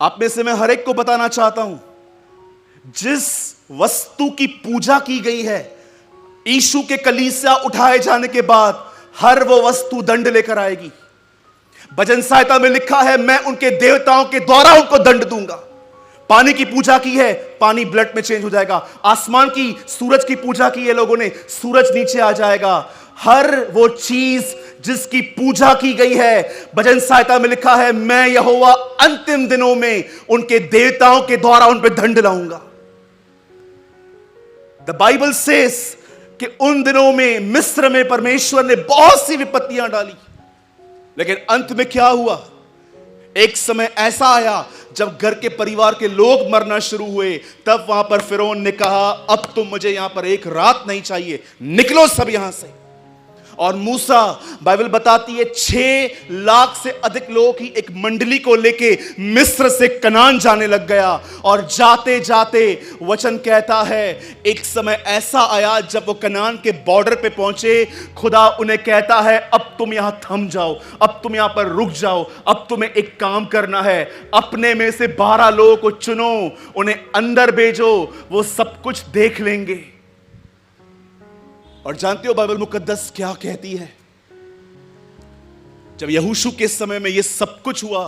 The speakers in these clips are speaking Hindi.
आप में से मैं हर एक को बताना चाहता हूं, जिस वस्तु की पूजा की गई है, यीशु के कलीसिया उठाए जाने के बाद हर वो वस्तु दंड लेकर आएगी। भजन संहिता में लिखा है, मैं उनके देवताओं के द्वारा उनको दंड दूंगा। पानी की पूजा की है, पानी ब्लड में चेंज हो जाएगा। आसमान की, सूरज की पूजा की है लोगों ने, सूरज नीचे आ जाएगा। हर वो चीज जिसकी पूजा की गई है, भजन संहिता में लिखा है, मैं यहोवा अंतिम दिनों में उनके देवताओं के द्वारा उन पर दंड लाऊंगा। द बाइबल सेज कि उन दिनों में मिस्र में परमेश्वर ने बहुत सी विपत्तियां डाली, लेकिन अंत में क्या हुआ? एक समय ऐसा आया जब घर के परिवार के लोग मरना शुरू हुए, तब वहां पर फिरौन ने कहा, अब तुम मुझे यहां पर एक रात नहीं चाहिए, निकलो सब यहां से। और मूसा, बाइबल बताती है, 6 लाख से अधिक लोग ही एक मंडली को लेके मिस्र से कनान जाने लग गया। और जाते जाते वचन कहता है, एक समय ऐसा आया जब वो कनान के बॉर्डर पे पहुंचे, खुदा उन्हें कहता है, अब तुम यहां थम जाओ, अब तुम यहां पर रुक जाओ, अब तुम्हें एक काम करना है, अपने में से 12 लोगों को चुनो, उन्हें अंदर भेजो, वो सब कुछ देख लेंगे। और जानते हो बाइबल मुकद्दस क्या कहती है? जब यहोशू के समय में यह सब कुछ हुआ,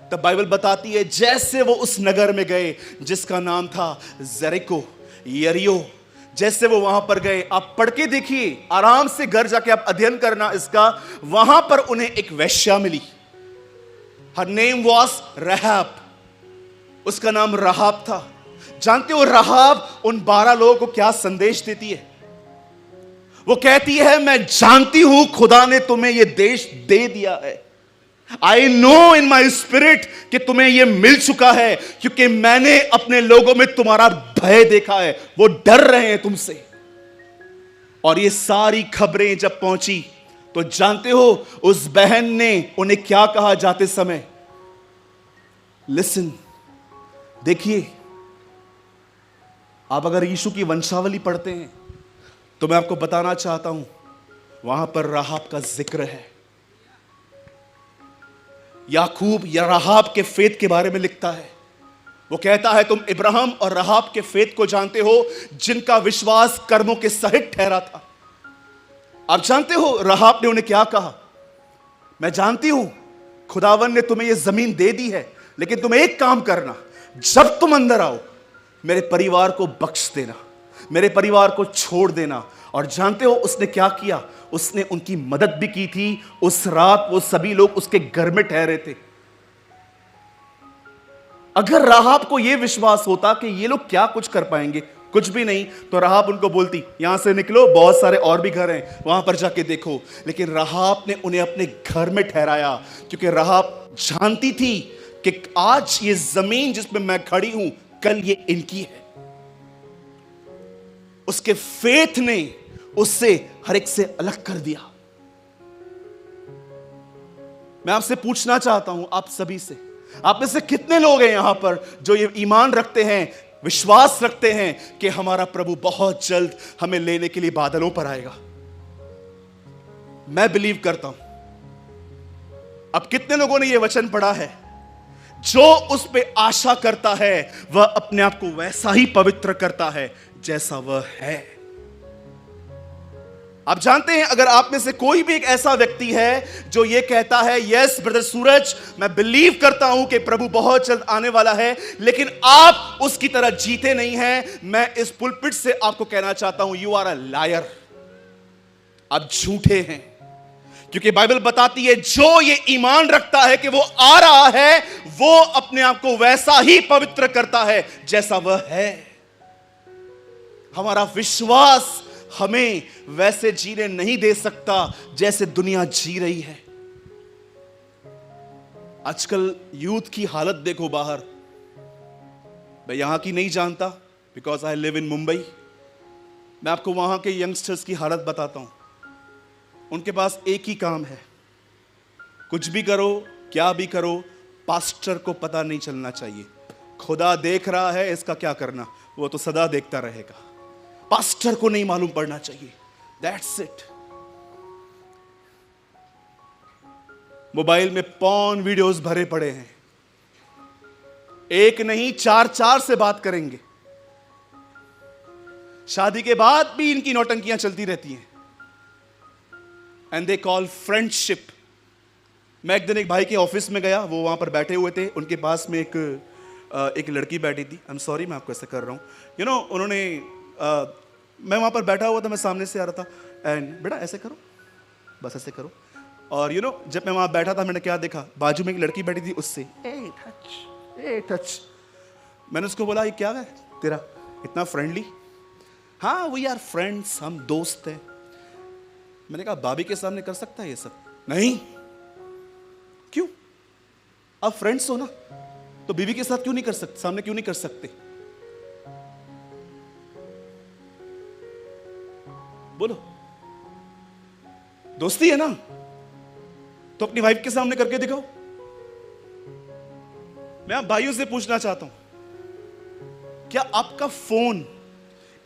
तब बाइबल बताती है, जैसे वो उस नगर में गए जिसका नाम था जेरिको, यरीहो, जैसे वो वहां पर गए, आप पढ़ के देखिए, आराम से घर जाके आप अध्ययन करना इसका। वहां पर उन्हें एक वेश्या मिली। हर नेम वॉज रहाब, उसका नाम रहाब था। जानते हो रहाब उन 12 लोगों को क्या संदेश देती है? वो कहती है, मैं जानती हूं खुदा ने तुम्हें यह देश दे दिया है। I know in my spirit कि तुम्हें यह मिल चुका है, क्योंकि मैंने अपने लोगों में तुम्हारा भय देखा है, वो डर रहे हैं तुमसे। और ये सारी खबरें जब पहुंची, तो जानते हो उस बहन ने उन्हें क्या कहा जाते समय? लिसन, देखिए, आप अगर यीशु की वंशावली पढ़ते हैं तो मैं आपको बताना चाहता हूं, वहां पर राहाब का जिक्र है। याकूब या राहाब के फेत के बारे में लिखता है। वो कहता है, तुम इब्राहिम और राहाब के फेत को जानते हो, जिनका विश्वास कर्मों के सहित ठहरा था। आप जानते हो राहाब ने उन्हें क्या कहा? मैं जानती हूं खुदावन ने तुम्हें यह जमीन दे दी है, लेकिन तुम एक काम करना, जब तुम अंदर आओ, मेरे परिवार को बख्श देना, मेरे परिवार को छोड़ देना। और जानते हो उसने क्या किया? उसने उनकी मदद भी की थी। उस रात वो सभी लोग उसके घर में ठहरे थे। अगर राहाब को यह विश्वास होता कि ये लोग क्या कुछ कर पाएंगे, कुछ भी नहीं, तो राहाब उनको बोलती, यहां से निकलो, बहुत सारे और भी घर हैं, वहां पर जाके देखो। लेकिन राहाब ने उन्हें अपने घर में ठहराया, क्योंकि राहाब जानती थी कि आज ये जमीन जिसमें मैं खड़ी हूं, कल ये इनकी है। उसके फेथ ने उससे हर एक से अलग कर दिया। मैं आपसे पूछना चाहता हूं, आप सभी से, आप में से कितने लोग हैं यहां पर जो ये ईमान रखते हैं, विश्वास रखते हैं कि हमारा प्रभु बहुत जल्द हमें लेने के लिए बादलों पर आएगा? मैं बिलीव करता हूं। अब कितने लोगों ने यह वचन पढ़ा है? जो उस पे आशा करता है वह अपने आप को वैसा ही पवित्र करता है जैसा वह है। आप जानते हैं, अगर आप में से कोई भी एक ऐसा व्यक्ति है जो ये कहता है, यस ब्रदर सूरज, मैं बिलीव करता हूं कि प्रभु बहुत जल्द आने वाला है, लेकिन आप उसकी तरह जीते नहीं हैं, मैं इस पुलपिट से आपको कहना चाहता हूं, यू आर अ लायर। आप झूठे हैं। क्योंकि बाइबल बताती है, जो ये ईमान रखता है कि वो आ रहा है, वो अपने आप को वैसा ही पवित्र करता है जैसा वह है। हमारा विश्वास हमें वैसे जीने नहीं दे सकता जैसे दुनिया जी रही है। आजकल यूथ की हालत देखो बाहर। मैं यहां की नहीं जानता, because I live in Mumbai. मैं आपको वहां के यंगस्टर्स की हालत बताता हूं। उनके पास एक ही काम है, कुछ भी करो, क्या भी करो, पास्टर को पता नहीं चलना चाहिए। खुदा देख रहा है, इसका क्या करना, वो तो सदा देखता रहेगा। पास्टर को नहीं मालूम पड़ना चाहिए। That's it. मोबाइल में पॉर्न वीडियोस भरे पड़े हैं। एक नहीं, चार चार से बात करेंगे। शादी के बाद भी इनकी नौटंकियां चलती रहती हैं। And they call friendship. मैं एक दिन एक भाई के ऑफिस में गया, वो वहां पर बैठे हुए थे, उनके पास में एक लड़की बैठी थी। आई एम सॉरी, मैं आपको ऐसा कर रहा हूं, उन्होंने मैं वहां पर बैठा हुआ था, मैं सामने से आ रहा था, एंड बेटा ऐसे करो, बस ऐसे करो। और जब मैं वहां बैठा था, मैंने क्या देखा, बाजू में एक लड़की बैठी थी, उससे ए टच। मैंने उसको बोला, ये क्या है तेरा इतना फ्रेंडली? हाँ, वी आर फ्रेंड्स, हम दोस्त हैं। मैंने कहा, भाभी के सामने कर सकता है ये सब? नहीं। क्यों? आप फ्रेंड्स हो ना, तो बीवी के साथ क्यों नहीं कर सकते, सामने क्यों नहीं कर सकते? बोलो, दोस्ती है ना, तो अपनी वाइफ के सामने करके दिखाओ। मैं आप भाइयों से पूछना चाहता हूं, क्या आपका फोन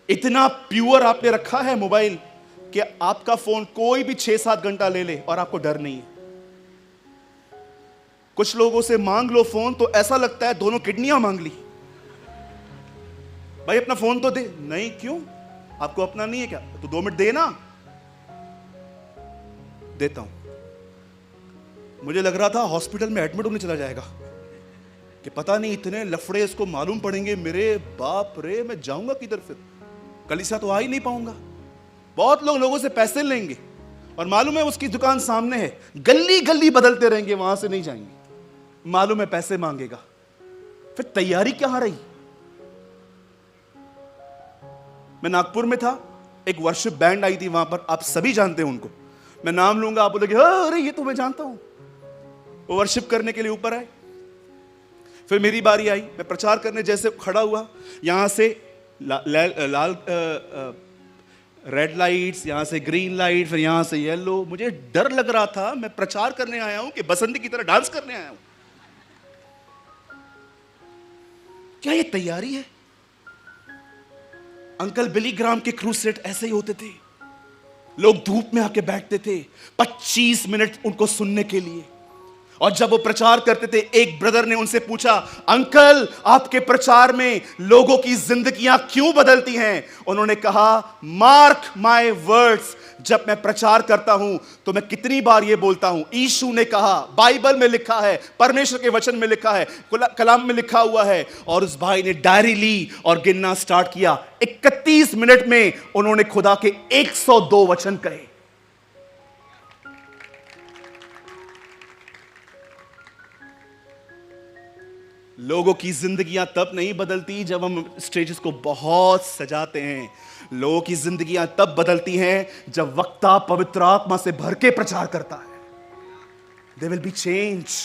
इतना प्योर आपने रखा है मोबाइल कि आपका फोन कोई भी 6-7 घंटा ले ले और आपको डर नहीं है? कुछ लोगों से मांग लो फोन तो ऐसा लगता है दोनों किडनियां मांग ली। भाई अपना फोन तो दे। नहीं, क्यों? आपको अपना नहीं है क्या? तो 2 मिनट दे ना। देता हूं। मुझे लग रहा था हॉस्पिटल में एडमिट होने चला जाएगा कि पता नहीं इतने लफड़े इसको मालूम पड़ेंगे। मेरे बाप रे, मैं जाऊंगा किधर फिर? कलीसिया तो आ ही नहीं पाऊंगा। बहुत लोगों से पैसे लेंगे और मालूम है उसकी दुकान सामने है, गली गली बदलते रहेंगे, वहां से नहीं जाएंगे, मालूम है पैसे मांगेगा। फिर तैयारी कहां रही? मैं नागपुर में था, एक वर्शिप बैंड आई थी वहां पर, आप सभी जानते हैं उनको, मैं नाम लूंगा, आप बोलोगे अरे ये तो मैं जानता हूं। वो वर्शिप करने के लिए ऊपर आए, फिर मेरी बारी आई, मैं प्रचार करने जैसे खड़ा हुआ, यहां से लाल रेड लाइट्स, यहां से ग्रीन लाइट, फिर यहां से येलो। मुझे डर लग रहा था, मैं प्रचार करने आया हूं कि बसंती की तरह डांस करने आया हूं? क्या ये तैयारी है? अंकल बिली ग्राम के क्रूसेड ऐसे ही होते थे। लोग धूप में आके बैठते थे 25 मिनट उनको सुनने के लिए, और जब वो प्रचार करते थे, एक ब्रदर ने उनसे पूछा, अंकल आपके प्रचार में लोगों की जिंदगियां क्यों बदलती हैं? उन्होंने कहा, मार्क माय वर्ड्स, जब मैं प्रचार करता हूं तो मैं कितनी बार ये बोलता हूं, यीशु ने कहा, बाइबल में लिखा है, परमेश्वर के वचन में लिखा है, कलाम में लिखा हुआ है। और उस भाई ने डायरी ली और गिनना स्टार्ट किया। 31 मिनट में उन्होंने खुदा के 102 वचन कहे। लोगों की जिंदगियां तब नहीं बदलती जब हम स्टेजेस को बहुत सजाते हैं। लोगों की जिंदगियां तब बदलती हैं जब वक्ता पवित्र आत्मा से भर के प्रचार करता है। There will be change.